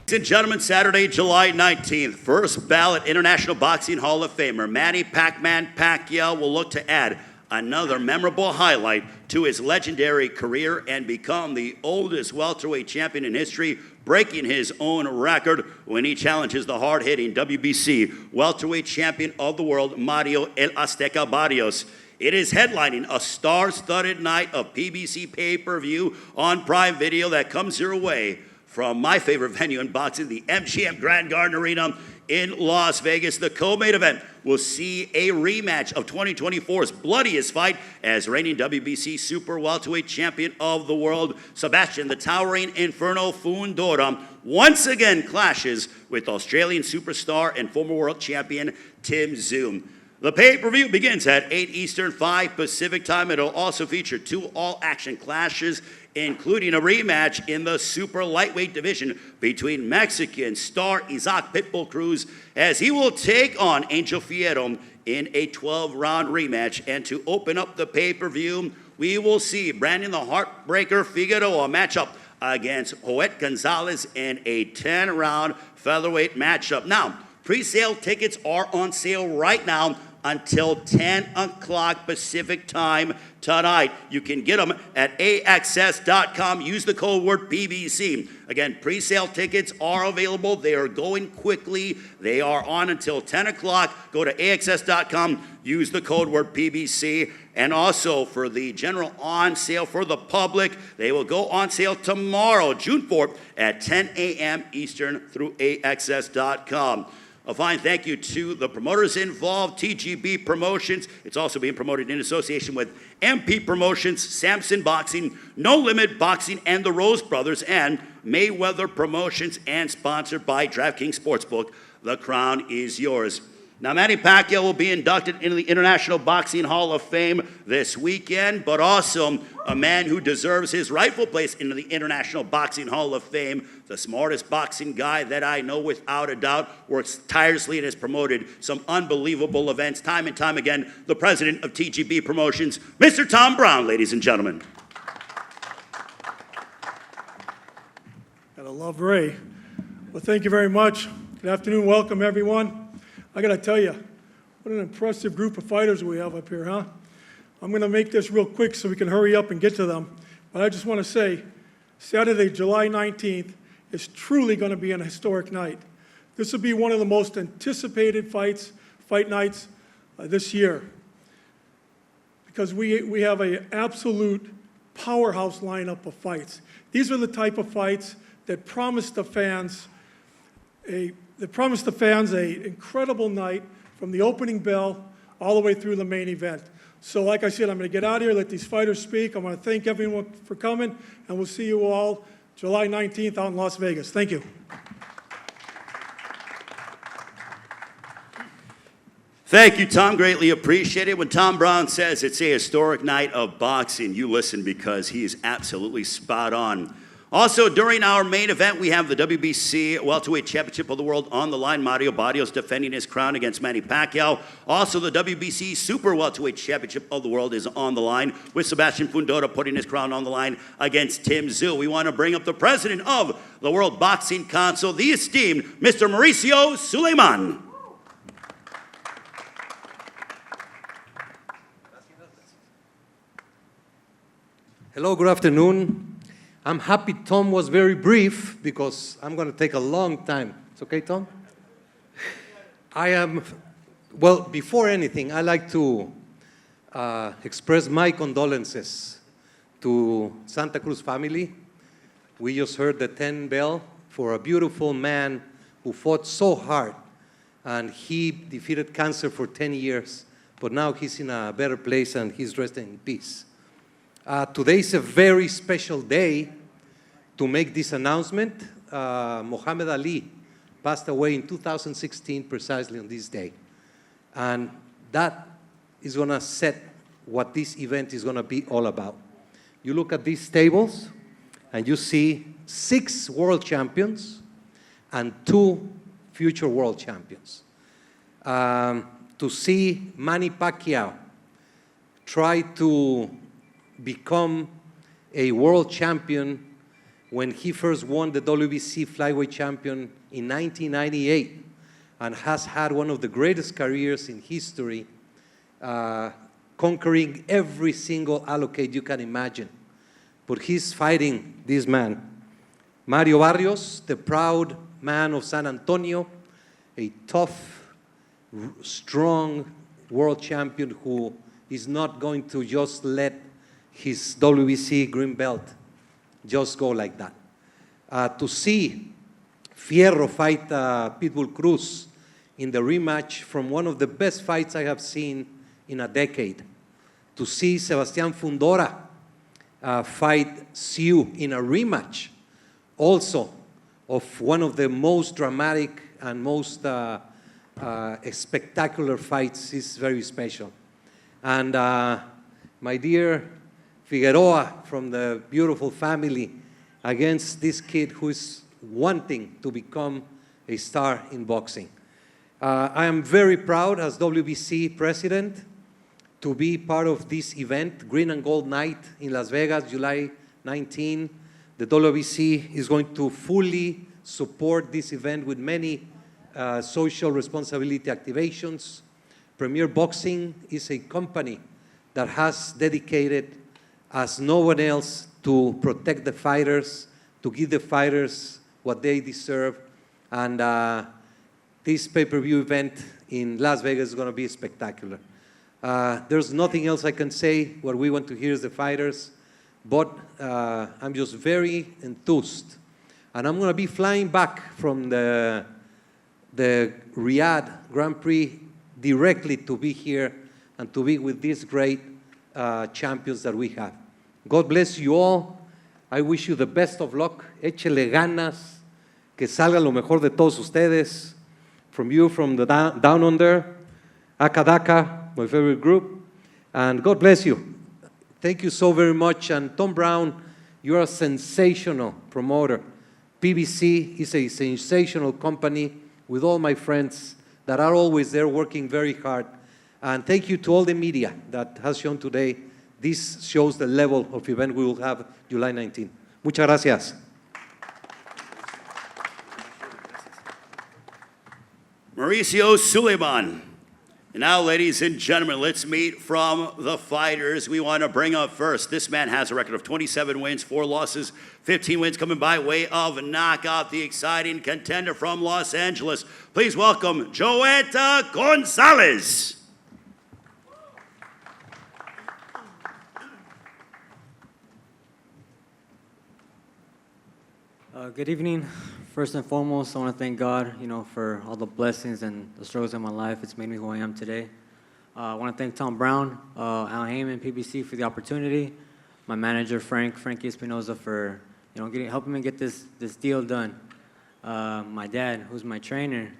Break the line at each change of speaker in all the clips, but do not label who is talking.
Ladies and gentlemen, Saturday, July 19th, first ballot International Boxing Hall of Famer Manny Pacquiao will look to add another memorable highlight to his legendary career and become the oldest welterweight champion in history, breaking his own record when he challenges the hard-hitting WBC welterweight champion of the world, Mario El Azteca Barrios. It is headlining a star-studded night of PBC pay-per-view on Prime Video that comes your way from my favorite venue in boxing, the MGM Grand Garden Arena in Las Vegas. The co-main event will see a rematch of 2024's bloodiest fight as reigning WBC super welterweight champion of the world, Sebastian the Towering Inferno Fundora, once again clashes with Australian superstar and former world champion Tim Tszyu. The pay-per-view begins at 8 Eastern, 5 Pacific time. It'll also feature 2 all-action clashes, including a rematch in the super lightweight division between Mexican star Isaac Pitbull Cruz, as he will take on Angel Fierro in a 12-round rematch. And to open up the pay-per-view, we will see Brandon the Heartbreaker Figueroa match up against Joet Gonzalez in a 10-round featherweight matchup. Now, pre-sale tickets are on sale right now until 10 o'clock Pacific time tonight. You can get them at AXS.com. Use the code word PBC. Again, pre-sale tickets are available. They are going quickly. They are on until 10 o'clock. Go to AXS.com. Use the code word PBC. And also for the general on sale for the public, they will go on sale tomorrow, June 4th at 10 a.m. Eastern through AXS.com. A fine thank you to the promoters involved, TGB Promotions. It's also being promoted in association with MP Promotions, Samson Boxing, No Limit Boxing, and the Rose Brothers, and Mayweather Promotions, and sponsored by DraftKings Sportsbook. The crown is yours. Now, Manny Pacquiao will be inducted into the International Boxing Hall of Fame this weekend, but also a man who deserves his rightful place into the International Boxing Hall of Fame, the smartest boxing guy that I know without a doubt, works tirelessly and has promoted some unbelievable events time and time again, the president of TGB Promotions, Mr. Tom Brown, ladies and gentlemen.
Gotta love Ray. Well, thank you very much. Good afternoon, welcome everyone. I gotta tell you, what an impressive group of fighters we have up here, huh? I'm gonna make this real quick so we can hurry up and get to them. But I just wanna say, Saturday, July 19th is truly gonna be an historic night. This will be one of the most anticipated fight nights this year. Because we have an absolute powerhouse lineup of fights. These are the type of fights that promise the fans an incredible night from the opening bell all the way through the main event. So like I said, I'm going to get out of here, let these fighters speak. I want to thank everyone for coming, and we'll see you all July 19th out in Las Vegas. Thank you.
Thank you, Tom. Greatly appreciated. When Tom Brown says it's a historic night of boxing, you listen because he is absolutely spot on. Also, during our main event, we have the WBC Welterweight Championship of the World on the line. Mario Barrios defending his crown against Manny Pacquiao. Also, the WBC Super Welterweight Championship of the World is on the line, with Sebastian Fundora putting his crown on the line against Tim Tszyu. We want to bring up the president of the World Boxing Council, the esteemed Mr. Mauricio Suleiman.
Hello, good afternoon. I'm happy Tom was very brief because I'm going to take a long time. It's okay, Tom? Well, before anything, I'd like to express my condolences to Santa Cruz family. We just heard the 10 bell for a beautiful man who fought so hard, and he defeated cancer for 10 years, but now he's in a better place and he's resting in peace. Today is a very special day to make this announcement. Muhammad Ali passed away in 2016 precisely on this day. And that is going to set what this event is going to be all about. You look at these tables and you see 6 world champions and 2 future world champions. To see Manny Pacquiao try to become a world champion when he first won the WBC flyweight champion in 1998 and has had one of the greatest careers in history, conquering every single allocate you can imagine. But he's fighting this man, Mario Barrios, the proud man of San Antonio, a tough, strong world champion who is not going to just let his WBC green belt just go like that. To see Fierro fight Pitbull Cruz in the rematch from one of the best fights I have seen in a decade. To see Sebastian Fundora fight Tszyu in a rematch also of one of the most dramatic and most spectacular fights is very special. And my dear Figueroa from the beautiful family against this kid who is wanting to become a star in boxing. I am very proud as WBC president to be part of this event, Green and Gold Night in Las Vegas, July 19. The WBC is going to fully support this event with many social responsibility activations. Premier Boxing is a company that has dedicated as no one else to protect the fighters, to give the fighters what they deserve. And this pay-per-view event in Las Vegas is going to be spectacular. There's nothing else I can say. What we want to hear is the fighters. But I'm just very enthused. And I'm going to be flying back from the Riyadh Grand Prix directly to be here and to be with these great champions that we have. God bless you all. I wish you the best of luck. Échele ganas. Que salga lo mejor de todos ustedes. From you, from the down under. Akadaka, my favorite group. And God bless you. Thank you so very much. And Tom Brown, you're a sensational promoter. PBC is a sensational company with all my friends that are always there working very hard. And thank you to all the media that has shown today. This shows the level of event we will have July 19. Muchas gracias.
Mauricio Suleiman. And now, ladies and gentlemen, let's meet from the fighters we want to bring up first. This man has a record of 27 wins, 4 losses, 15 wins coming by way of knockout. The exciting contender from Los Angeles. Please welcome Joet Gonzalez.
Good evening. First and foremost, I want to thank God, for all the blessings and the struggles in my life. It's made me who I am today. I want to thank Tom Brown, Al Heyman, PBC for the opportunity. My manager, Frankie Espinoza, for helping me get this deal done. My dad, who's my trainer,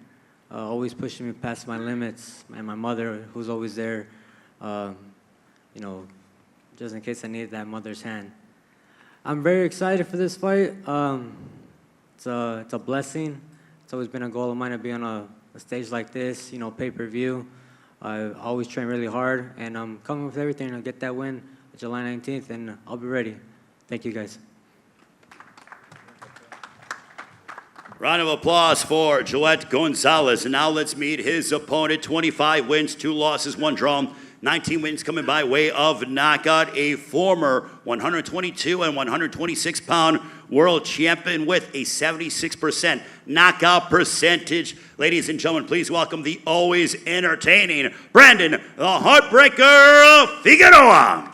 always pushing me past my limits, and my mother, who's always there, just in case I need that mother's hand. I'm very excited for this fight. It's a blessing. It's always been a goal of mine to be on a stage like this, pay-per-view. I always train really hard, and I'm coming with everything to get that win July 19th, and I'll be ready. Thank you, guys.
Round of applause for Joet Gonzalez. And now let's meet his opponent. 25 wins, 2 losses, 1 draw. 19 wins coming by way of knockout. A former 122 and 126-pound world champion with a 76% knockout percentage. Ladies and gentlemen, please welcome the always entertaining Brandon the Heartbreaker Figueroa.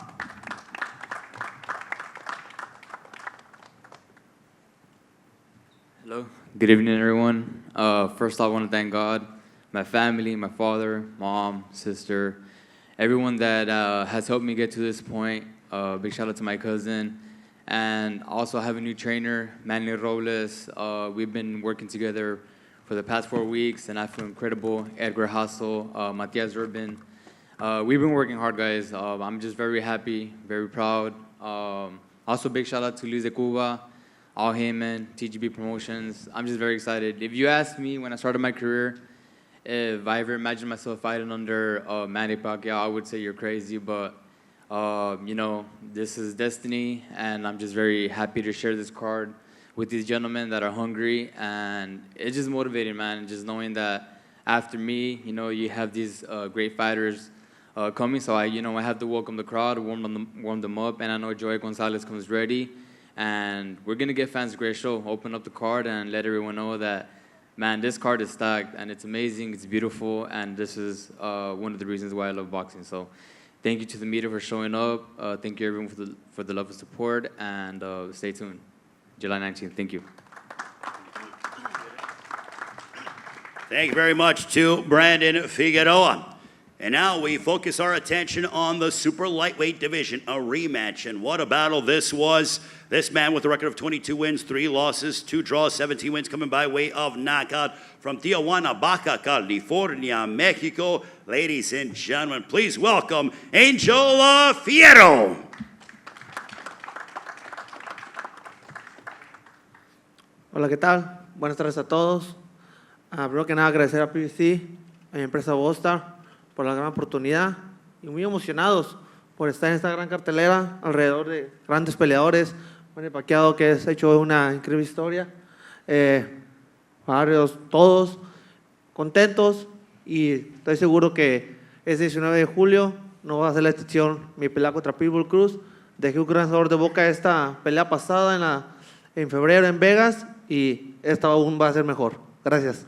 Hello. Good evening, everyone. First, I want to thank God, my family, my father, mom, sister, everyone that has helped me get to this point. Big shout out to my cousin. And also I have a new trainer, Manny Robles. We've been working together for the past 4 weeks, and I feel incredible. Edgar Hassel, Matias Urban. We've been working hard, guys. I'm just very happy, very proud. Also, big shout out to Luis de Cuba, Al Heyman, TGB Promotions. I'm just very excited. If you asked me when I started my career, if I ever imagined myself fighting under Manny Pacquiao, I would say you're crazy, but this is destiny, and I'm just very happy to share this card with these gentlemen that are hungry, and it's just motivating, man. Just knowing that after me, you have these great fighters coming. So I have to welcome the crowd, warm them up, and I know Joet Gonzalez comes ready, and we're gonna give fans a great show. Open up the card and let everyone know that, man, this card is stacked, and it's amazing, it's beautiful, and this is one of the reasons why I love boxing. So thank you to the media for showing up. Thank you, everyone, for the love and support, and stay tuned. July 19th. Thank you.
Thank you very much to Brandon Figueroa. And now we focus our attention on the super lightweight division, a rematch. And what a battle this was. This man with a record of 22 wins, 3 losses, 2 draws, 17 wins coming by way of knockout from Tijuana, Baja California, Mexico. Ladies and gentlemen, please welcome Angel Fierro.
Hola, ¿qué tal? Buenas tardes a todos. Primero que nada, agradecer a PBC, a mi empresa Bostar, por la gran oportunidad y muy emocionados por estar en esta gran cartelera alrededor de grandes peleadores. Manny Pacquiao, que ha hecho una increíble historia. Barrios, todos contentos, y estoy seguro que ese 19 de julio no va a ser la excepción. Mi pelea contra Pitbull Cruz. Dejé un gran sabor de boca esta pelea pasada en febrero en Vegas, y esta aún va a ser mejor. Gracias.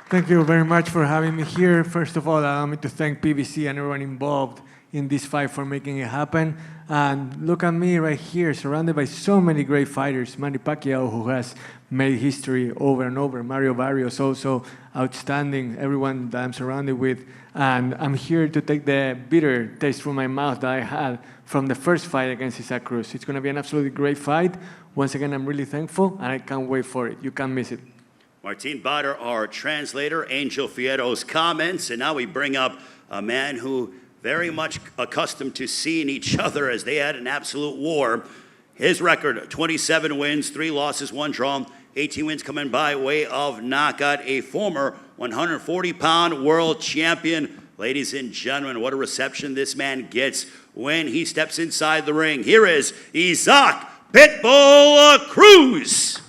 Thank you very much for having me here. First of all, allow me to thank PBC and everyone involved in this fight for making it happen. And look at me right here, surrounded by so many great fighters. Manny Pacquiao, who has made history over and over. Mario Barrios, also outstanding. Everyone that I'm surrounded with. And I'm here to take the bitter taste from my mouth that I had from the first fight against Isaac Cruz. It's going to be an absolutely great fight. Once again, I'm really thankful, and I can't wait for it. You can't miss it.
Martin Bader, our translator, Angel Fierro's comments, and now we bring up a man who very much accustomed to seeing each other as they had an absolute war. His record, 27 wins, 3 losses, 1 draw, 18 wins coming by way of knockout, a former 140-pound world champion. Ladies and gentlemen, what a reception this man gets when he steps inside the ring. Here is Isaac Pitbull Cruz.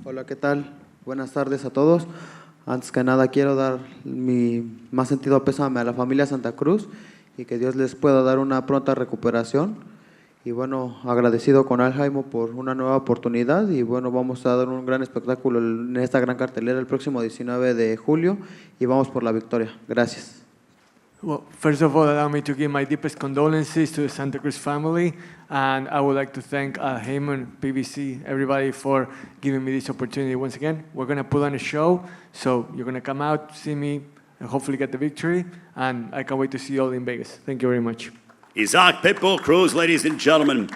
Hola, ¿qué tal? Buenas tardes a todos. Antes que nada quiero dar mi más sentido pésame a la familia Santa Cruz y que Dios les pueda dar una pronta recuperación. Y bueno, agradecido con Al Jaimo por una nueva oportunidad, y bueno, vamos a dar un gran espectáculo en esta gran cartelera el próximo 19 de julio y vamos por la victoria. Gracias.
Well, first of all, allow me to give my deepest condolences to the Santa Cruz family, and I would like to thank Heyman, PBC, everybody for giving me this opportunity once again. We're going to put on a show, so you're going to come out, see me, and hopefully get the victory, and I can't wait to see you all in Vegas. Thank you very much.
Isaac Pitbull Cruz, ladies and gentlemen.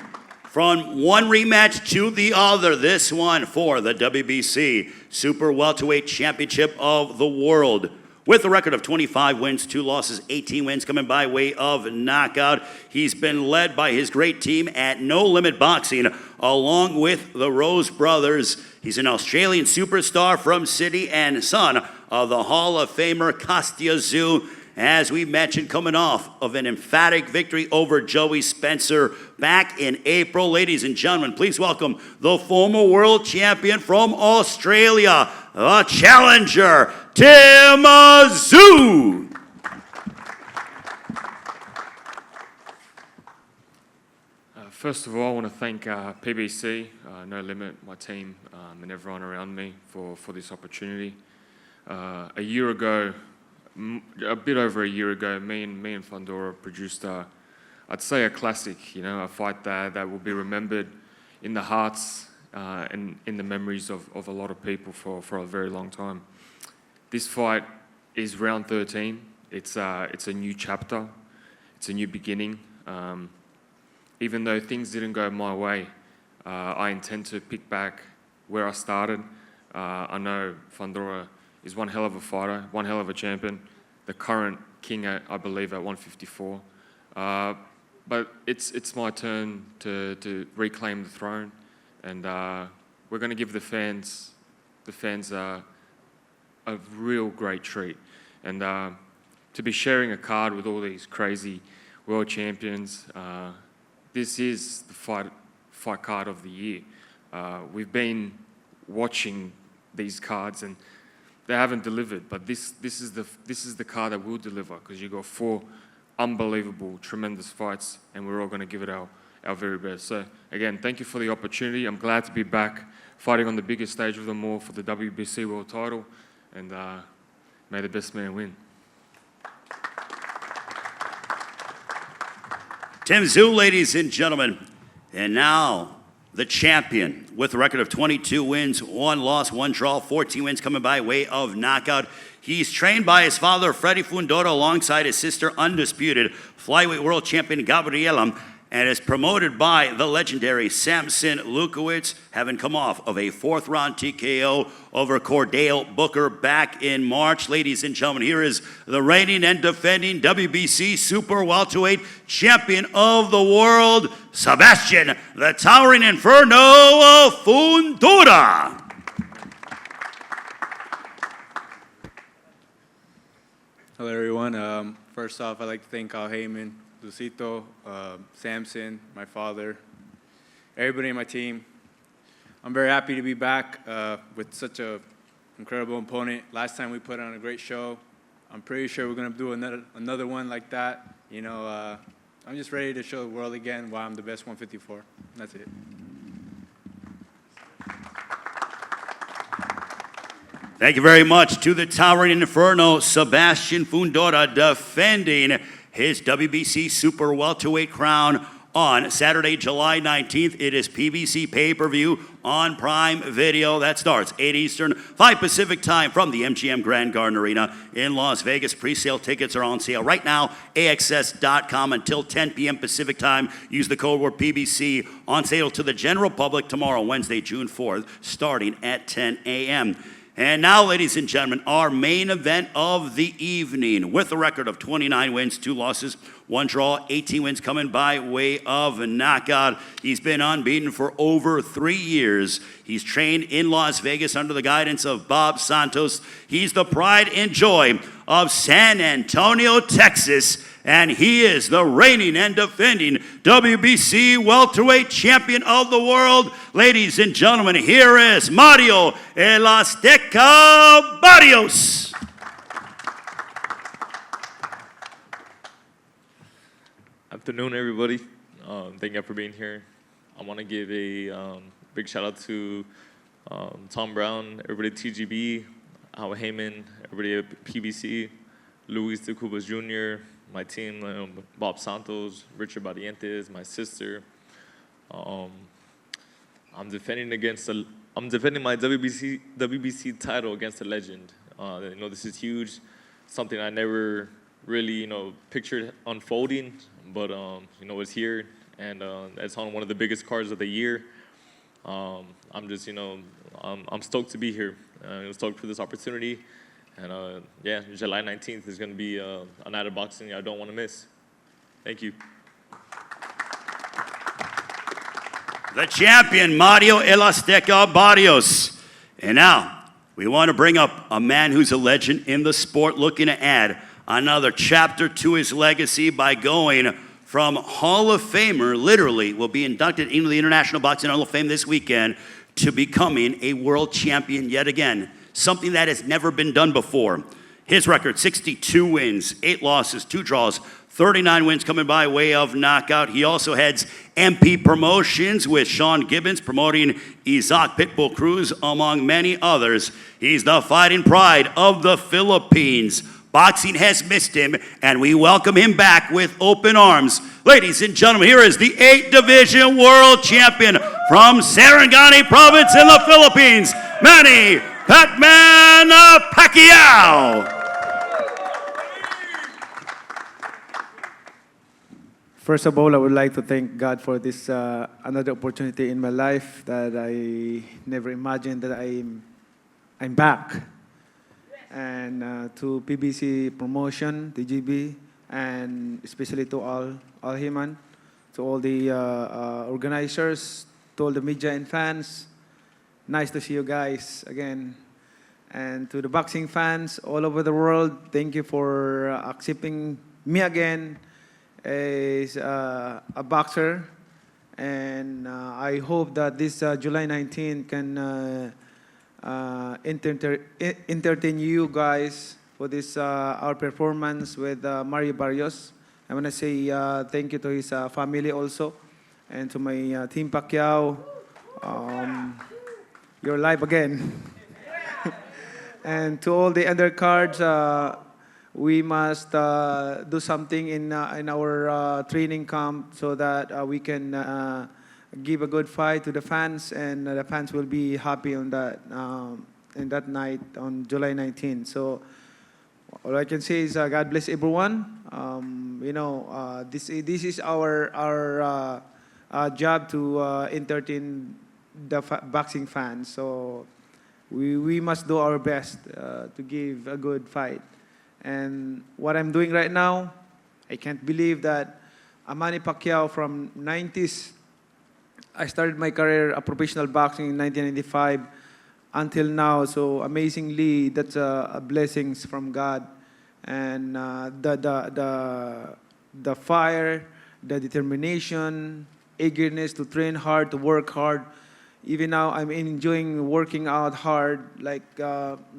From one rematch to the other, this one for the WBC Super Welterweight Championship of the World. With a record of 25 wins, 2 losses, 18 wins coming by way of knockout. He's been led by his great team at No Limit Boxing, along with the Rose brothers. He's an Australian superstar from Sydney and son of the Hall of Famer Kostya Tszyu. As we mentioned, coming off of an emphatic victory over Joey Spencer back in April. Ladies and gentlemen, please welcome the former world champion from Australia, the challenger, Tim Tszyu.
First of all, I want to thank PBC, No Limit, my team, and everyone around me for this opportunity. A year ago, a bit over a year ago, me and Fundora produced, I'd say, a classic. A fight that will be remembered in the hearts and in the memories of a lot of people for a very long time. This fight is round 13. It's a new chapter. It's a new beginning. Even though things didn't go my way, I intend to pick back where I started. I know Fundora is one hell of a fighter, one hell of a champion, the current king, I believe, at 154. But it's my turn to reclaim the throne, and we're going to give the fans a real great treat. And to be sharing a card with all these crazy world champions. This is the fight card of the year. We've been watching these cards and they haven't delivered, but this is the card that will deliver, because you got 4 unbelievable, tremendous fights, and we're all going to give it our very best. So again, thank you for the opportunity. I'm glad to be back fighting on the biggest stage of them all for the WBC world title, and may the best man win.
Tim Tszyu, ladies and gentlemen. And now, the champion with a record of 22 wins, 1 loss, 1 draw, 14 wins coming by way of knockout. He's trained by his father, Freddy Fundora, alongside his sister, undisputed flyweight world champion Gabriela, and is promoted by the legendary Samson Lukowicz, having come off of a 4th-round TKO over Cordell Booker back in March. Ladies and gentlemen, here is the reigning and defending WBC Super Welterweight Champion of the World, Sebastian the Towering Inferno Fundora.
Hello, everyone. First off, I'd like to thank Al Heyman, Lucito, Samson, my father, everybody in my team. I'm very happy to be back with such an incredible opponent. Last time we put on a great show. I'm pretty sure we're going to do another one like that. You know, I'm just ready to show the world again why I'm the best 154. That's it.
Thank you very much to the Towering Inferno, Sebastian Fundora, defending his WBC Super Welterweight crown on Saturday, July 19th. It is PBC pay-per-view on Prime Video. That starts 8 Eastern, 5 Pacific time from the MGM Grand Garden Arena in Las Vegas. Pre-sale tickets are on sale right now, AXS.com until 10 p.m. Pacific time. Use the code word PBC, on sale to the general public tomorrow, Wednesday, June 4th, starting at 10 a.m. And now, ladies and gentlemen, our main event of the evening, with a record of 29 wins, 2 losses, 1 draw, 18 wins coming by way of a knockout. He's been unbeaten for over 3 years. He's trained in Las Vegas under the guidance of Bob Santos. He's the pride and joy of San Antonio, Texas, and he is the reigning and defending WBC welterweight champion of the world. Ladies and gentlemen, here is Mario El Azteca Barrios.
Afternoon, everybody. Thank you for being here. I want to give a big shout out to Tom Brown, everybody at TGB, Al Heyman, everybody at PBC, Luis de Cubas Jr., my team, Bob Santos, Richard Barrientos, my sister. I'm defending my WBC title against a legend. You know, this is huge, something I never really, pictured unfolding, but it's here, and it's on one of the biggest cards of the year. I'm just, I'm stoked to be here. I'm stoked for this opportunity. And yeah, July 19th is going to be a night of boxing I don't want to miss. Thank you.
The champion, Mario El Azteca Barrios. And now, we want to bring up a man who's a legend in the sport, looking to add another chapter to his legacy by going from Hall of Famer, literally will be inducted into the International Boxing Hall of Fame this weekend, to becoming a world champion yet again. Something that has never been done before. His record, 62 wins, 8 losses, 2 draws, 39 wins coming by way of knockout. He also heads MP Promotions with Sean Gibbons, promoting Isaac Pitbull Cruz, among many others. He's the fighting pride of the Philippines. Boxing has missed him, and we welcome him back with open arms. Ladies and gentlemen, here is the 8th Division World Champion from Sarangani Province in the Philippines, Manny Pacquiao.
First of all, I would like to thank God for this another opportunity in my life that I never imagined that I'm back. And to PBC Promotion, TGB, and especially to all Heyman, to all the organizers, to all the media and fans. Nice to see you guys again. And to the boxing fans all over the world, thank you for accepting me again as a boxer. And I hope that this July 19 can entertain you guys for this our performance with Mario Barrios. I want to say thank you to his family also, and to my Team Pacquiao. You're live again. And to all the undercards, we must do something in our training camp so that we can give a good fight to the fans, and the fans will be happy on that in that night on July 19. So all I can say is God bless everyone. This is our job to entertain the boxing fans. So we must do our best to give a good fight. And what I'm doing right now, I can't believe that Manny Pacquiao from 90s, I started my career of professional boxing in 1995 until now. So amazingly, that's a blessings from God. And the fire, the determination, eagerness to train hard, to work hard. Even now, I'm enjoying working out hard, like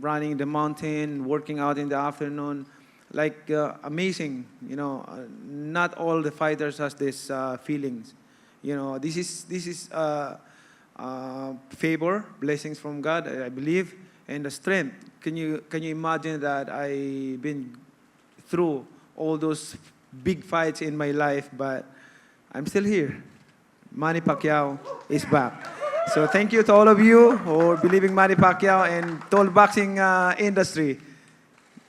running the mountain, working out in the afternoon, like amazing. Not all the fighters has this feelings. This is favor, blessings from God, I believe, and the strength. Can you imagine that I've been through all those big fights in my life, but I'm still here. Manny Pacquiao is back. So thank you to all of you for believing Manny Pacquiao and to all boxing industry.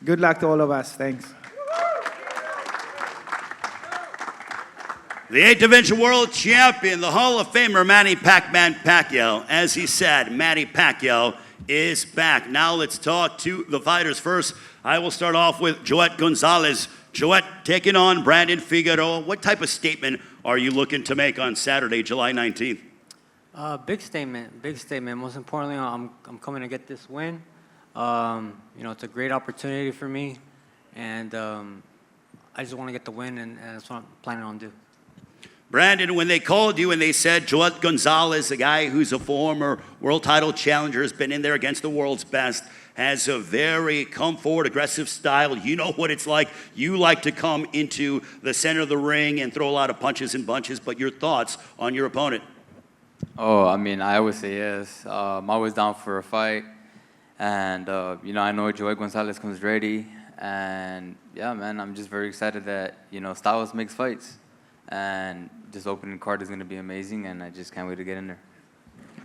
Good luck to all of us. Thanks.
The 8th Division World Champion, the Hall of Famer Manny Pac-Man Pacquiao. As he said, Manny Pacquiao is back. Now let's talk to the fighters first. I will start off with Joet Gonzalez. Joet taking on Brandon Figueroa. What type of statement are you looking to make on Saturday, July 19th?
Big statement, big statement. Most importantly, I'm coming to get this win. It's a great opportunity for me, and I just want to get the win, and that's what I'm planning on doing.
Brandon, when they called you and they said Joet Gonzalez, a guy who's a former world title challenger, has been in there against the world's best, has a very come forward, aggressive style. You know what it's like. You like to come into the center of the ring and throw a lot of punches and bunches, but your thoughts on your opponent?
Oh, I always say yes. I'm always down for a fight. And, I know Joet Gonzalez comes ready. And, yeah, man, I'm just very excited that, styles makes fights. And this opening card is going to be amazing, and I just can't wait to get in there.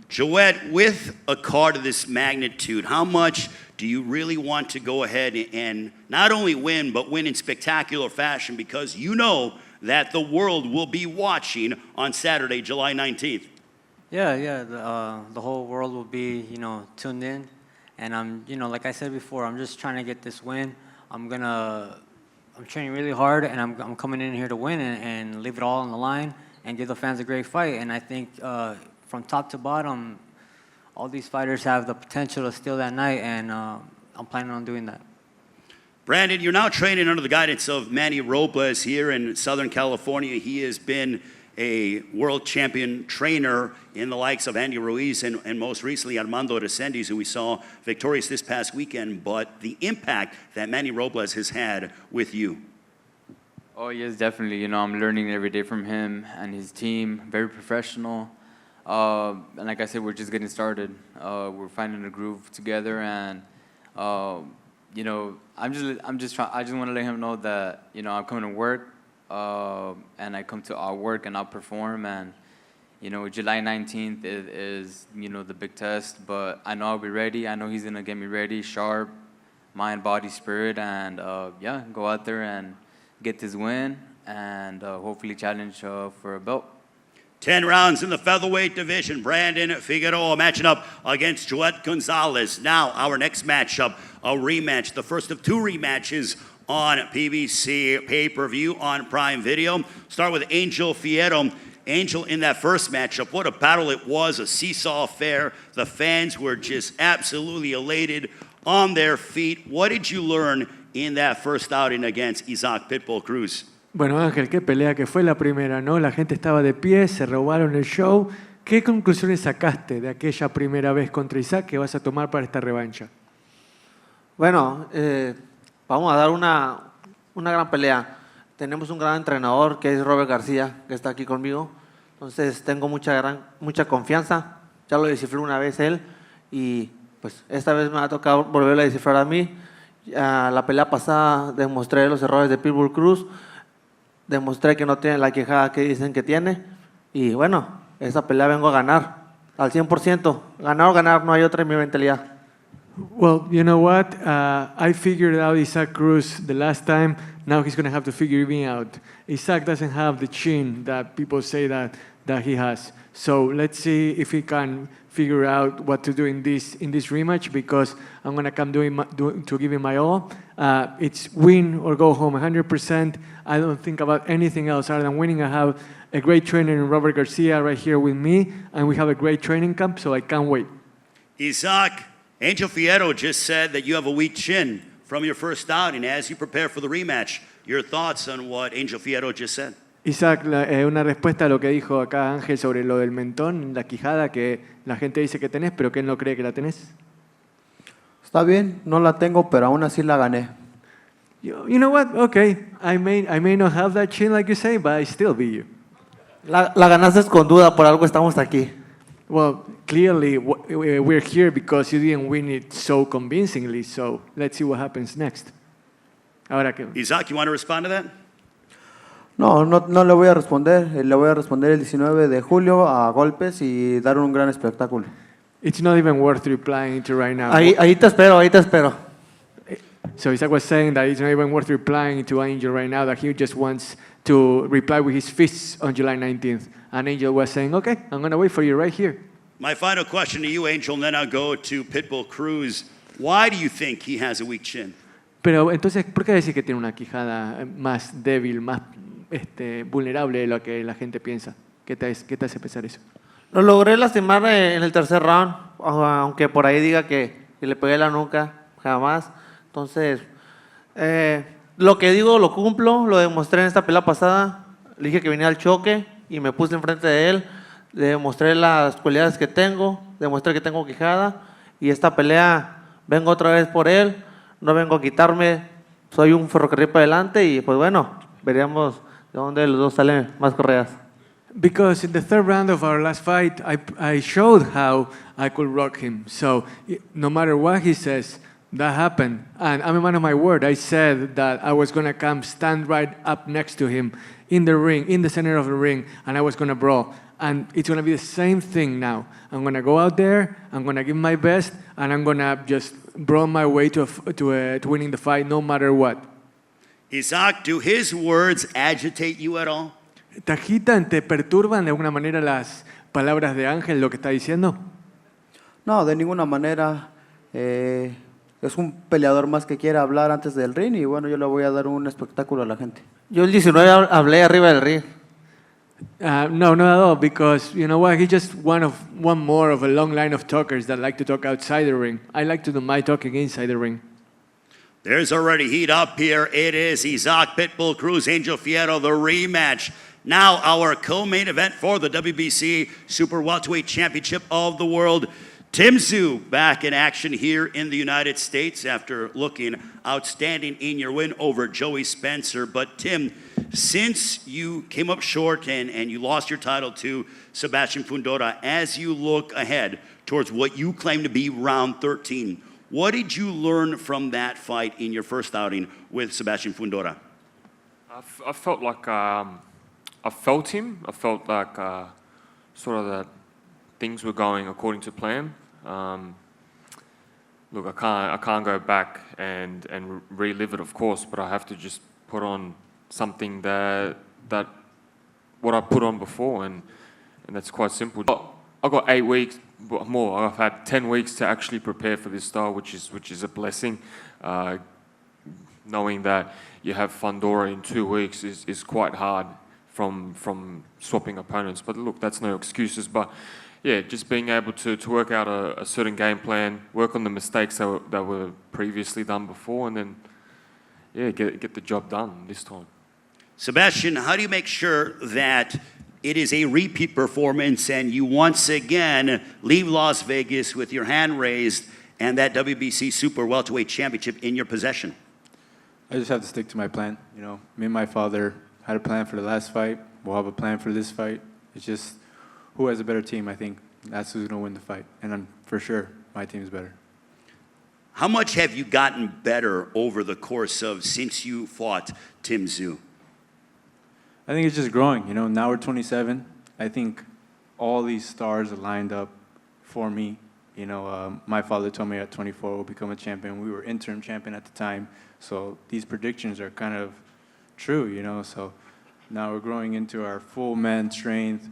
Joet, with a card of this magnitude, how much do you really want to go ahead and not only win, but win in spectacular fashion, because you know that the world will be watching on Saturday, July 19th?
Yeah. The whole world will be, tuned in. And I'm like I said before, I'm just trying to get this win. I'm training really hard, and I'm coming in here to win and leave it all on the line and give the fans a great fight. And I think from top to bottom, all these fighters have the potential to steal that night, and I'm planning on doing that.
Brandon, you're now training under the guidance of Manny Robles here in Southern California. He has been a world champion trainer in the likes of Andy Ruiz and most recently Armando Resendiz, who we saw victorious this past weekend. But the impact that Manny Robles has had with you.
Oh, yes, definitely. I'm learning every day from him and his team. Very professional. And like I said, we're just getting started. We're finding a groove together, and I just want to let him know that I'm coming to work. And I come to our work and I'll perform, and July 19th is the big test, but I know I'll be ready. I know he's gonna get me ready, sharp, mind, body, spirit, and go out there and get this win, and hopefully challenge for a belt.
10 rounds in the featherweight division. Brandon Figueroa matching up against Joet Gonzalez. Now our next matchup, a rematch, the first of 2 rematches on PBC pay-per-view on Prime Video. Start with Angel Fierro. Angel, in that first matchup, what a battle it was, a seesaw affair. The fans were just absolutely elated on their feet. What did you learn in that first outing against Isaac Pitbull Cruz?
Bueno, Ángel, qué pelea que fue la primera, ¿no? La gente estaba de pie, se robaron el show. ¿Qué conclusiones sacaste de aquella primera vez contra Isaac que vas a tomar para esta revancha?
Bueno, vamos a dar una gran pelea. Tenemos un gran entrenador que es Robert García, que está aquí conmigo. Entonces tengo mucha confianza. Ya lo descifré una vez él y pues esta vez me ha tocado volverlo a descifrar a mí. La pelea pasada demostré los errores de Pitbull Cruz, demostré que no tiene la quejada que dicen que tiene y bueno, esa pelea vengo a ganar al 100%. Ganar o ganar, no hay otra en mi mentalidad.
Well, you know what? I figured out Isaac Cruz the last time. Now he's going to have to figure me out. Isaac doesn't have the chin that people say that he has. So let's see if he can figure out what to do in this rematch because I'm going to come to give him my all. It's win or go home 100%. I don't think about anything else other than winning. I have a great trainer in Robert Garcia right here with me, and we have a great training camp, so I can't wait.
Isaac, Angel Fierro just said that you have a weak chin from your first outing as you prepare for the rematch. Your thoughts on what Angel Fierro just said?
Isaac, una respuesta a lo que dijo acá Ángel sobre lo del mentón, la quijada que la gente dice que tenés, pero que él no cree que la tenés.
Está bien, no la tengo, pero aún así la gané.
You know what? Okay, I may not have that chin like you say, but I still beat you.
La ganaste con duda, por algo estamos aquí.
Well, clearly we're here because you didn't win it so convincingly, so let's see what happens next. Ahora que...
Isaac, you want to respond to that?
No le voy a responder. Le voy a responder el 19 de julio a golpes y dar un gran espectáculo.
It's not even worth replying to right now.
Ahí te espero.
So Isaac was saying that it's not even worth replying to Angel right now, that he just wants to reply with his fists on July 19th. And Angel was saying, okay, I'm going to wait for you right here.
My final question to you, Angel, and then I'll go to Pitbull Cruz. Why do you think he has a weak chin?
Pero entonces, ¿por qué decir que tiene una quijada más débil, más vulnerable de lo que la gente piensa? ¿Qué te hace pensar eso?
Lo logré lastimar en el tercer round, aunque por ahí diga que le pegué la nuca, jamás. Entonces, lo que digo lo cumplo, lo demostré en esta pelea pasada. Le dije que venía al choque y me puse enfrente de él. Le demostré las cualidades que tengo, demostré que tengo quijada y esta pelea vengo otra vez por él. No vengo a quitarme, soy un ferrocarril para adelante y pues bueno, veríamos de dónde los dos salen más correas.
Because in the third round of our last fight, I showed how I could rock him. So no matter what he says, that happened. And I'm a man of my word. I said that I was going to come stand right up next to him in the ring, in the center of the ring, and I was going to brawl. And it's going to be the same thing now. I'm going to go out there, I'm going to give my best, and I'm going to just brawl my way to winning the fight no matter what.
Isaac, do his words agitate you at all?
¿Te agitan, te perturban de alguna manera las palabras de Ángel, lo que está diciendo?
No, de ninguna manera. Es un peleador más que quiere hablar antes del ring y bueno, yo le voy a dar un espectáculo a la gente.
Yo el 19 hablé arriba del ring.
No, not at all, because you know what? He's just one more of a long line of talkers that like to talk outside the ring. I like to do my talking inside the ring.
There's already heat up here. It is Isaac Pitbull Cruz, Angel Fierro, the rematch. Now our co-main event for the WBC Super Welterweight Championship of the World. Tim Tszyu back in action here in the United States after looking outstanding in your win over Joey Spencer. But Tim, since you came up short and you lost your title to Sebastian Fundora, as you look ahead towards what you claim to be round 13, what did you learn from that fight in your first outing with Sebastian Fundora?
I felt like I felt him. I felt like sort of that things were going according to plan. Look, I can't go back and relive it, of course, but I have to just put on something that what I put on before, and that's quite simple. I got 8 weeks more. I've had 10 weeks to actually prepare for this style, which is a blessing. Knowing that you have Fundora in 2 weeks is quite hard from swapping opponents. But look, that's no excuses. But yeah, just being able to work out a certain game plan, work on the mistakes that were previously done before, and then, yeah, get the job done this time.
Sebastian, how do you make sure that it is a repeat performance and you once again leave Las Vegas with your hand raised and that WBC Super Welterweight Championship in your possession?
I just have to stick to my plan. You know, me and my father had a plan for the last fight. We'll have a plan for this fight. It's just who has a better team, I think. That's who's going to win the fight. And I'm for sure my team is better.
How much have you gotten better over the course of since you fought Tim Tszyu?
I think it's just growing. You know, now we're 27. I think all these stars are lined up for me. You know, my father told me at 24 we'll become a champion. We were interim champion at the time. So these predictions are kind of true, you know. So now we're growing into our full man strength.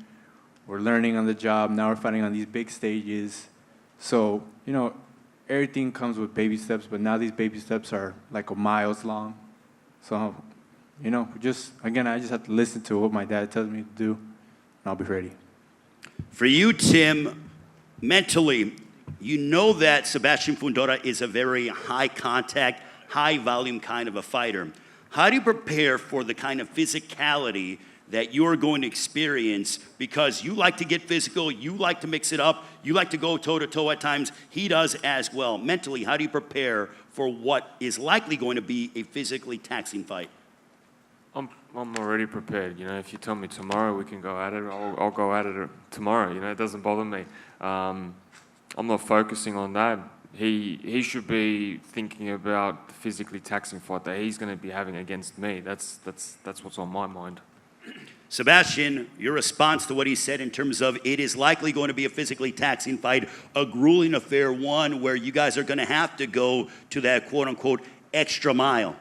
We're learning on the job. Now we're fighting on these big stages. So, you know, everything comes with baby steps, but now these baby steps are like a miles long. So, you know, just, again, I just have to listen to what my dad tells me to do, and I'll be ready.
For you, Tim, mentally, you know that Sebastian Fundora is a very high contact, high volume kind of a fighter. How do you prepare for the kind of physicality that you're going to experience, because you like to get physical, you like to mix it up, you like to go toe-to-toe at times, he does as well. Mentally, how do you prepare for what is likely going to be a physically taxing fight?
I'm already prepared. You know, if you tell me tomorrow we can go at it, I'll go at it tomorrow. You know, it doesn't bother me. I'm not focusing on that. He should be thinking about the physically taxing fight that he's going to be having against me. That's what's on my mind.
Sebastian, your response to what he said in terms of it is likely going to be a physically taxing fight, a grueling affair, one where you guys are going to have to go to that quote-unquote extra mile.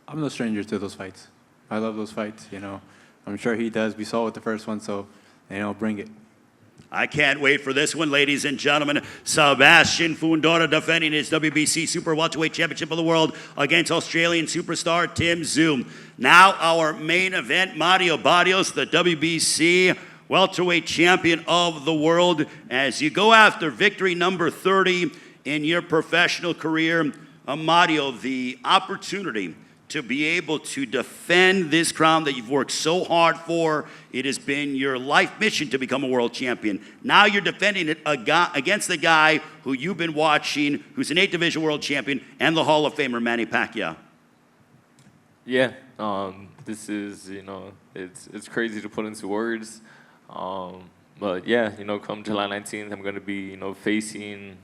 I'm no stranger to those fights. I love those fights, you know. I'm sure he does. We saw it with the first one, so, you know, bring it.
I can't wait for this one, ladies and gentlemen. Sebastian Fundora defending his WBC Super Welterweight Championship of the World against Australian superstar Tim Tszyu. Now our main event, Mario Barrios, the WBC Welterweight Champion of the World. As you go after victory number 30 in your professional career, Mario, the opportunity to be able to defend this crown that you've worked so hard for. It has been your life mission to become a world champion. Now you're defending it against the guy who you've been watching, who's an 8th division world champion and the Hall of Famer, Manny Pacquiao.
Yeah, this is, you know, it's crazy to put into words. But yeah, you know, come July 19th, I'm going to be, you know, facing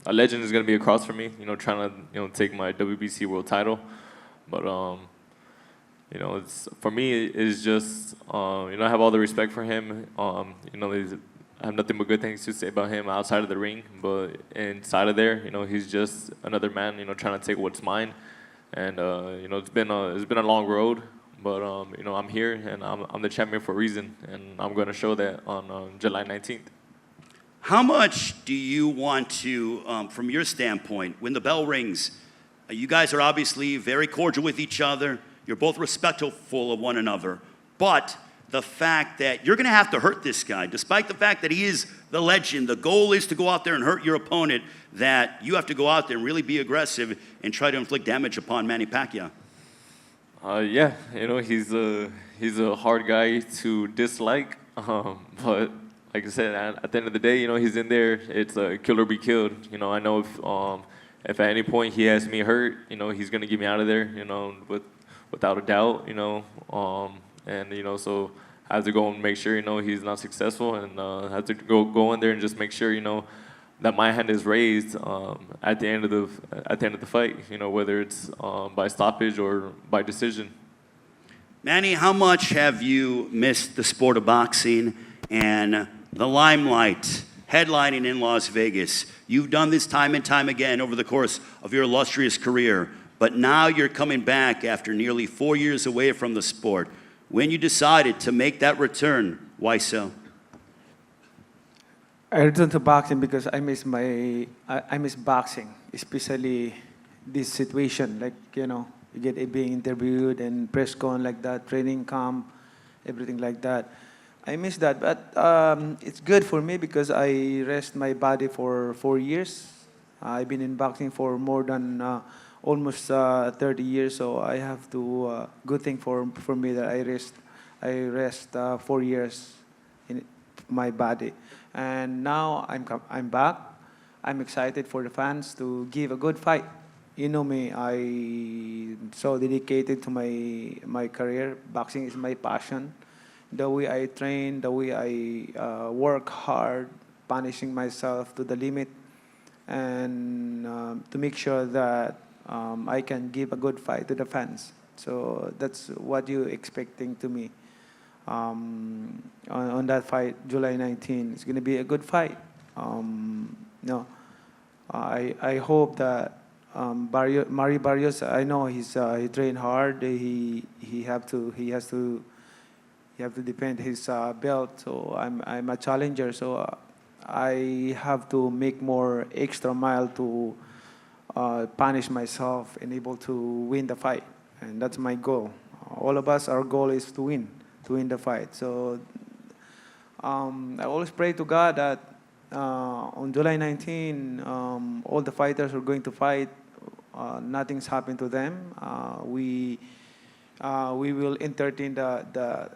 a legend is going to be across from me, you know, trying to, you know, take my WBC world title. But, you know, it's, for me, it's just, you know, I have all the respect for him. You know, I have nothing but good things to say about him outside of the ring. But inside of there, you know, he's just another man, you know, trying to take what's mine. And, you know, it's been a long road. But, you know, I'm here, and I'm the champion for a reason. And I'm going to show that on July 19th.
How much do you want to, from your standpoint, when the bell rings, you guys are obviously very cordial with each other. You're both respectful of one another. But the fact that you're going to have to hurt this guy, despite the fact that he is the legend, the goal is to go out there and hurt your opponent, that you have to go out there and really be aggressive and try to inflict damage upon Manny Pacquiao.
Yeah, you know, he's a hard guy to dislike, but like I said, at the end of the day, you know, he's in there. It's a kill or be killed. You know, I know if at any point he has me hurt, you know, he's gonna get me out of there. You know, without a doubt. You know, and you know, so I have to go and make sure, you know, he's not successful, and I have to go in there and just make sure, you know, that my hand is raised at the end of the fight. You know, whether it's by stoppage or by decision.
Manny, how much have you missed the sport of boxing and the limelight, headlining in Las Vegas? You've done this time and time again over the course of your illustrious career, but now you're coming back after nearly 4 years away from the sport. When you decided to make that return, why so?
I returned to boxing because I miss boxing, especially this situation, like, you know, you get being interviewed and press con like that, training camp, everything like that. I miss that, but it's good for me because I rest my body for 4 years. I've been in boxing for more than almost 30 years, so I have to good thing for me that I rest 4 years in my body, and now I'm back. I'm excited for the fans to give a good fight. You know me, I'm so dedicated to my career. Boxing is my passion. The way I train, the way I work hard, punishing myself to the limit, and to make sure that I can give a good fight to the fans. So that's what you're expecting to me on that fight, July 19. It's going to be a good fight. No, I hope that Mario Barrios. I know he trained hard. He has to defend his belt. So I'm a challenger. So I have to make more extra mile to punish myself and able to win the fight. And that's my goal. All of us, our goal is to win the fight. So I always pray to God that on July 19, all the fighters are going to fight. Nothing's happened to them. We will entertain the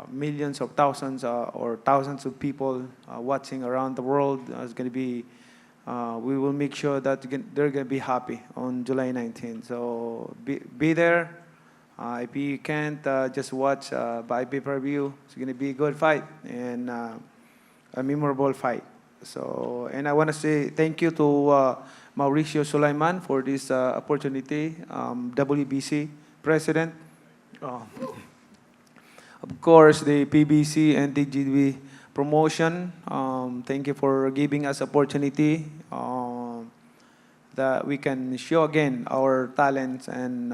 millions of thousands or thousands of people watching around the world. It's going to be. We will make sure that they're going to be happy on July 19th. So be there. If you can't, just watch by pay-per-view. It's going to be a good fight and a memorable fight. So, and I want to say thank you to Mauricio Sulaiman for this opportunity, WBC president. Of course, the PBC and TGB promotion. Thank you for giving us opportunity that we can show again our talents and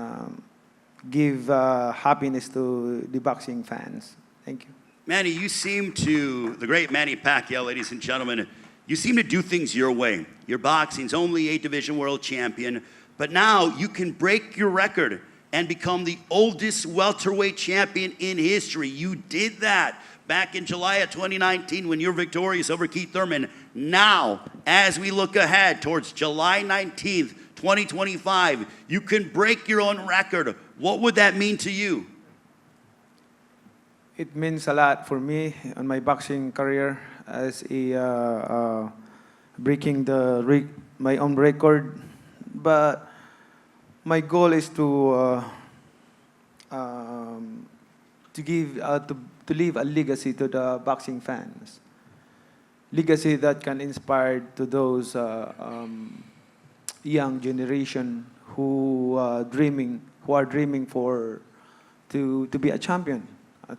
give happiness to the boxing fans. Thank you.
Manny, you seem to, the great Manny Pacquiao, ladies and gentlemen, you seem to do things your way. Your boxing's only 8-division world champion, but now you can break your record and become the oldest welterweight champion in history. You did that back in July of 2019 when you're victorious over Keith Thurman. Now, as we look ahead towards July 19th, 2025, you can break your own record. What would that mean to you?
It means a lot for me on my boxing career as a breaking my own record. But my goal is to give to leave a legacy to the boxing fans. Legacy that can inspire to those young generation who are dreaming for to be a champion,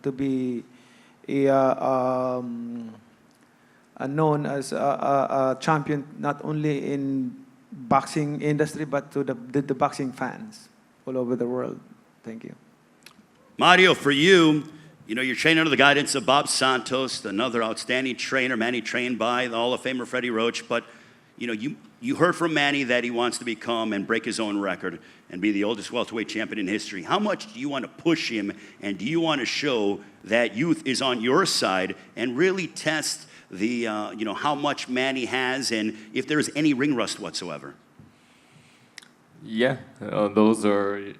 to be known as a champion not only in boxing industry but to the boxing fans all over the world. Thank you.
Mario, for you, you're trained under the guidance of Bob Santos, another outstanding trainer. Manny trained by the Hall of Famer Freddie Roach, but you heard from Manny that he wants to become and break his own record and be the oldest welterweight champion in history. How much do you want to push him, and do you want to show that youth is on your side and really test the how much Manny has and if there's any ring rust whatsoever?
Yeah, those are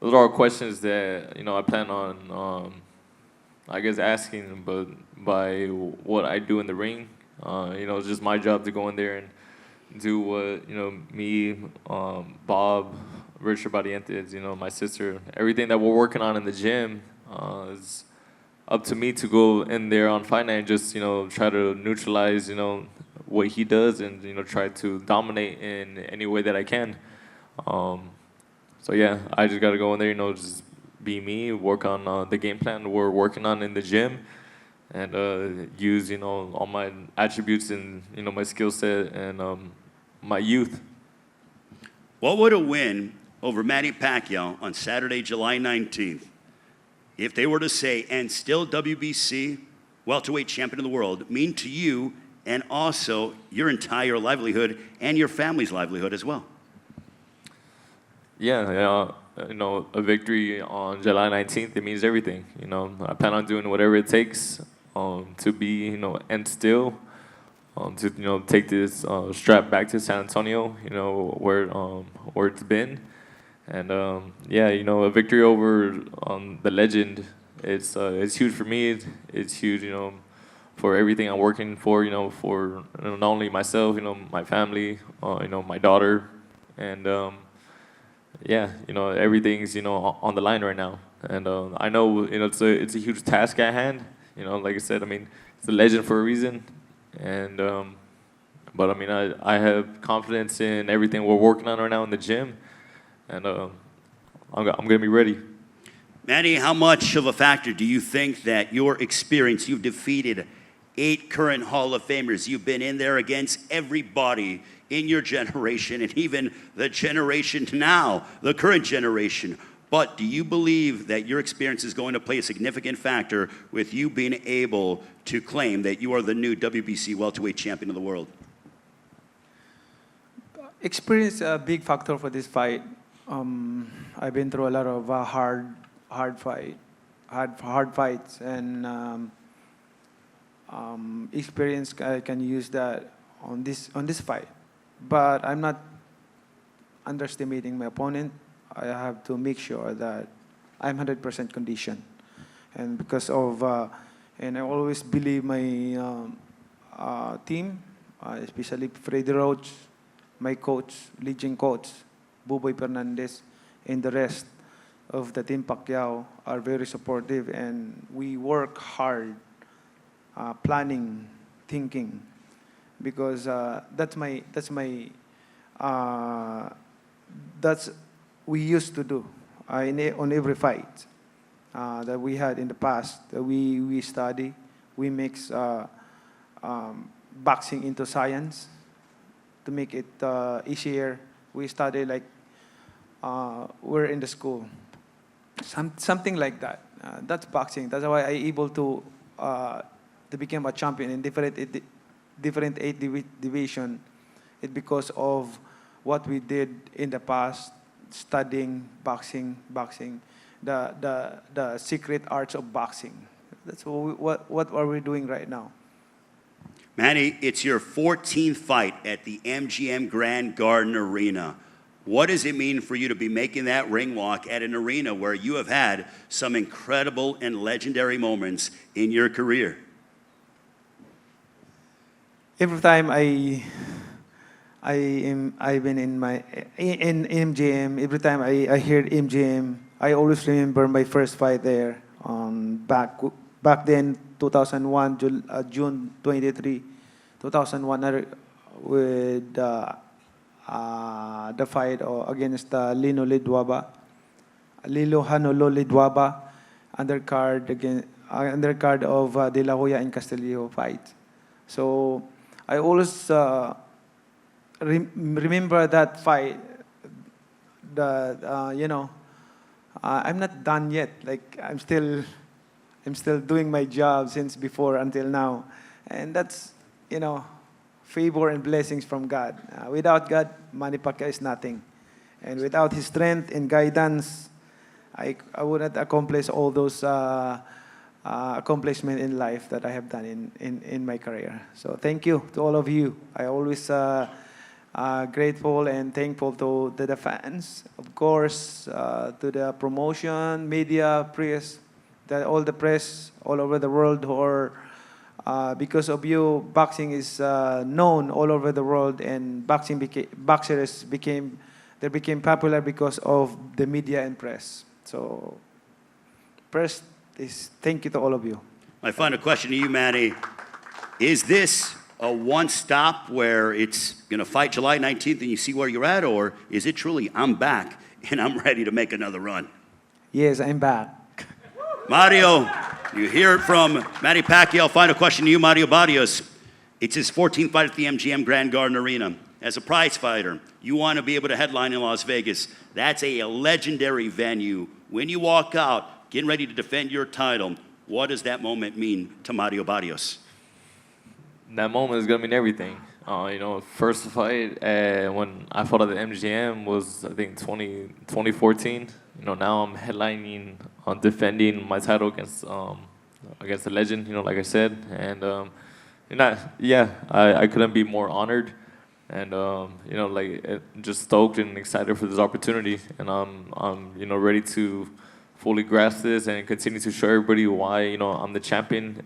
all questions that I plan on I guess asking, but by what I do in the ring, it's just my job to go in there and do what me, Bob, Richard Barrientos, my sister, everything that we're working on in the gym is up to me to go in there on fight night and just try to neutralize what he does and try to dominate in any way that I can. So yeah, I just gotta go in there, just be me, work on the game plan we're working on in the gym, and use all my attributes and my skill set and my youth.
What would a win over Manny Pacquiao on Saturday, July 19th, if they were to say, and still WBC welterweight champion of the world, mean to you and also your entire livelihood and your family's livelihood as well?
Yeah, a victory on July 19th, it means everything. I plan on doing whatever it takes to be, and still to take this strap back to San Antonio, where it's been. And a victory over the legend, it's huge for me. It's huge, for everything I'm working for, for not only myself, my family, my daughter, and everything's on the line right now. And I know it's a huge task at hand. Like I said, it's a legend for a reason. And but I have confidence in everything we're working on right now in the gym, and I'm gonna be ready.
Manny, how much of a factor do you think that your experience, you've defeated 8 current Hall of Famers, you've been in there against everybody in your generation and even the generation now, the current generation. But do you believe that your experience is going to play a significant factor with you being able to claim that you are the new WBC welterweight champion of the world?
Experience a big factor for this fight. I've been through a lot of hard fights, and experience I can use that on this fight. But I'm not underestimating my opponent. I have to make sure that I'm 100% conditioned, and because of and I always believe my team, especially Freddy Roach, my coach, Legion coach, Buboy Fernandez, and the rest of the Team Pacquiao are very supportive, and we work hard, planning, thinking, because that's we used to do on every fight that we had in the past. We study, we mix boxing into science to make it easier. We study like we're in the school, something like that. That's boxing. That's why I able to become a champion in different 8 division. It's because of what we did in the past, studying boxing, the secret arts of boxing. That's what are we doing right now.
Manny, it's your 14th fight at the MGM Grand Garden Arena. What does it mean for you to be making that ring walk at an arena where you have had some incredible and legendary moments in your career?
Every time I've been in MGM. Every time I hear MGM, I always remember my first fight there. Back then, 2001, June 23, 2001, with the fight against Lino Hanolo Lidwaba, undercard of De La Hoya and Castillo fight. So I always remember that fight. That I'm not done yet. Like I'm still doing my job since before until now, and that's favor and blessings from God. Without God, Manny Pacquiao is nothing, and without His strength and guidance, I wouldn't accomplish all those accomplishments in life that I have done in my career. So thank you to all of you. I always grateful and thankful to the fans, of course, to the promotion, media, press, all the press all over the world who are, because of you, boxing is known all over the world, and boxers became popular because of the media and press. So first is thank you to all of you.
My final question to you, Manny, is this a one-stop where it's going to fight July 19th and you see where you're at, or is it truly, I'm back and I'm ready to make another run?
Yes, I'm back.
Mario, you hear it from Manny Pacquiao. Final question to you, Mario Barrios. It's his 14th fight at the MGM Grand Garden Arena. As a prize fighter, you want to be able to headline in Las Vegas. That's a legendary venue. When you walk out, getting ready to defend your title, what does that moment mean to Mario Barrios?
That moment is going to mean everything. First fight when I fought at the MGM was, I think, 2014. Now I'm headlining on defending my title against the legend, like I said. And, I couldn't be more honored. And, just stoked and excited for this opportunity. And I'm ready to fully grasp this and continue to show everybody why, I'm the champion.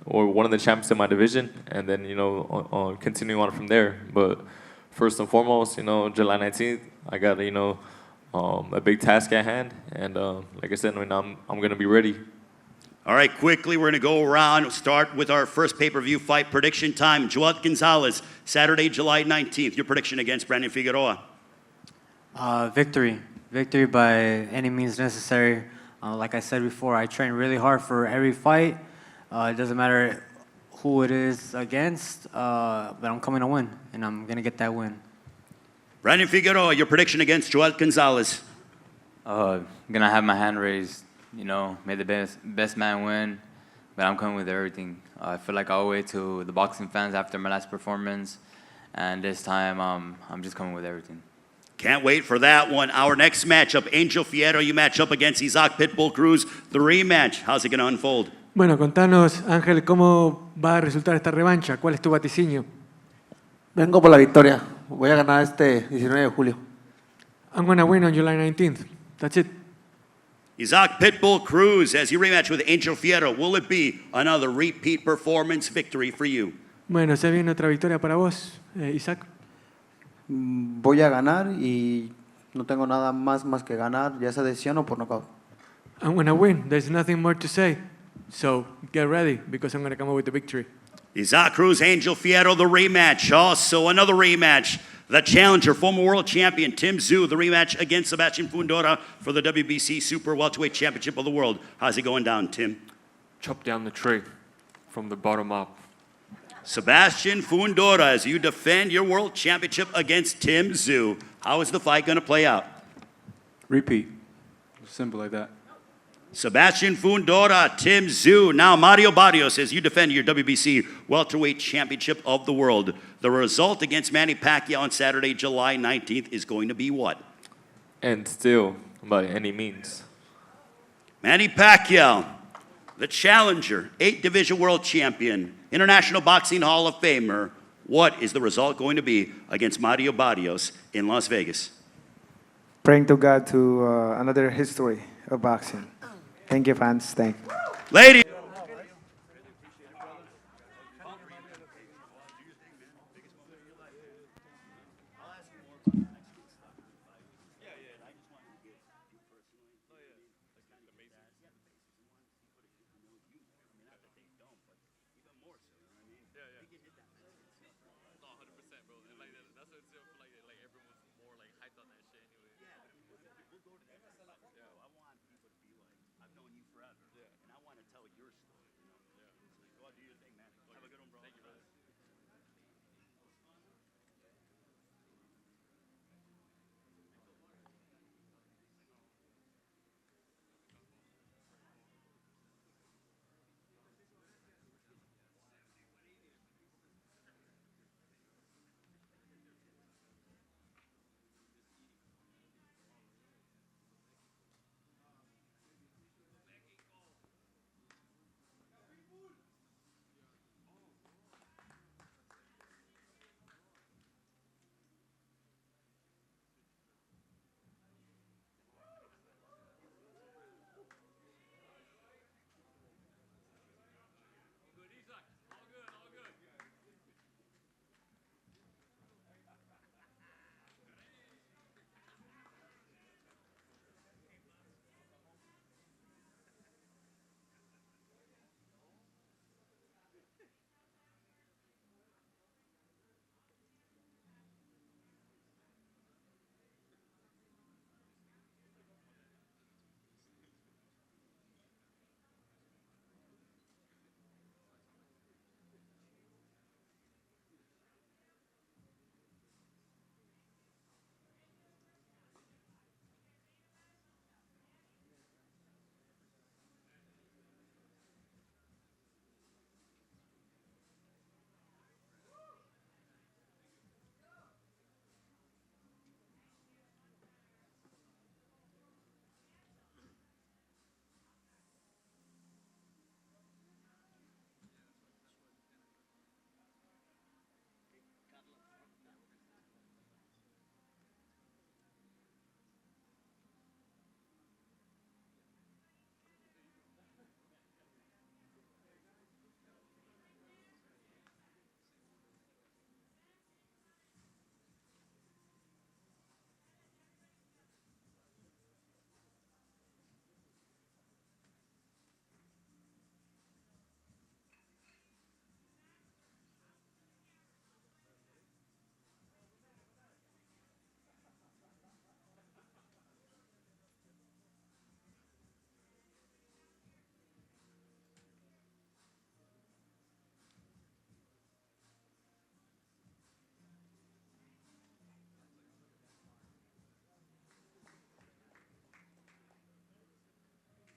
Or one of the champions in my division, and then continuing on from there. But first and foremost, July 19th, I got a big task at hand, and like I said, I'm gonna be ready.
All right, quickly, we're going to go around. We'll start with our first pay-per-view fight prediction time. Joet Gonzalez, Saturday, July 19th. Your prediction against Brandon Figueroa?
Victory. Victory by any means necessary. Like I said before, I train really hard for every fight. It doesn't matter who it is against, but I'm coming to win, and I'm going to get that win.
Brandon Figueroa, your prediction against Joet Gonzalez?
I'm going to have my hand raised. May the best man win, but I'm coming with everything. I feel like I owe it to the boxing fans after my last performance, and this time I'm just coming with everything.
Can't wait for that one. Our next matchup, Angel Fierro, you match up against Isaac Pitbull Cruz, the rematch. How's it going to unfold?
Bueno, contanos, Ángel, ¿cómo va a resultar esta revancha? ¿Cuál es tu vaticinio?
Vengo por la victoria. Voy a ganar este 19 de julio.
I'm going to win on July 19th. That's it.
Isaac Pitbull Cruz, as you rematch with Angel Fierro, will it be another repeat performance victory for you?
Bueno, ¿se viene otra victoria para vos, Isaac?
Voy a ganar y no tengo nada más que ganar, ya sea decisión o por nocaut.
I'm going to win. There's nothing more to say. So get ready, because I'm going to come up with the victory.
Isaac Cruz, Angel Fierro, the rematch. Also, another rematch. The challenger, former world champion Tim Tszyu, the rematch against Sebastian Fundora for the WBC Super Welterweight Championship of the World. How's it going down, Tim?
Chop down the tree from the bottom up.
Sebastian Fundora, as you defend your world championship against Tim Tszyu. How is the fight going to play out?
Repeat. Simple like that.
Sebastian Fundora, Tim Tszyu. Now Mario Barrios, as you defend your WBC Welterweight Championship of the World. The result against Manny Pacquiao on Saturday, July 19th is going to be what?
And still, by any means.
Manny Pacquiao, the challenger, 8-division world champion, International Boxing Hall of Famer. What is the result going to be against Mario Barrios in Las Vegas?
Praying to God to another history of boxing. Thank you, fans. Thank you.
Ladies.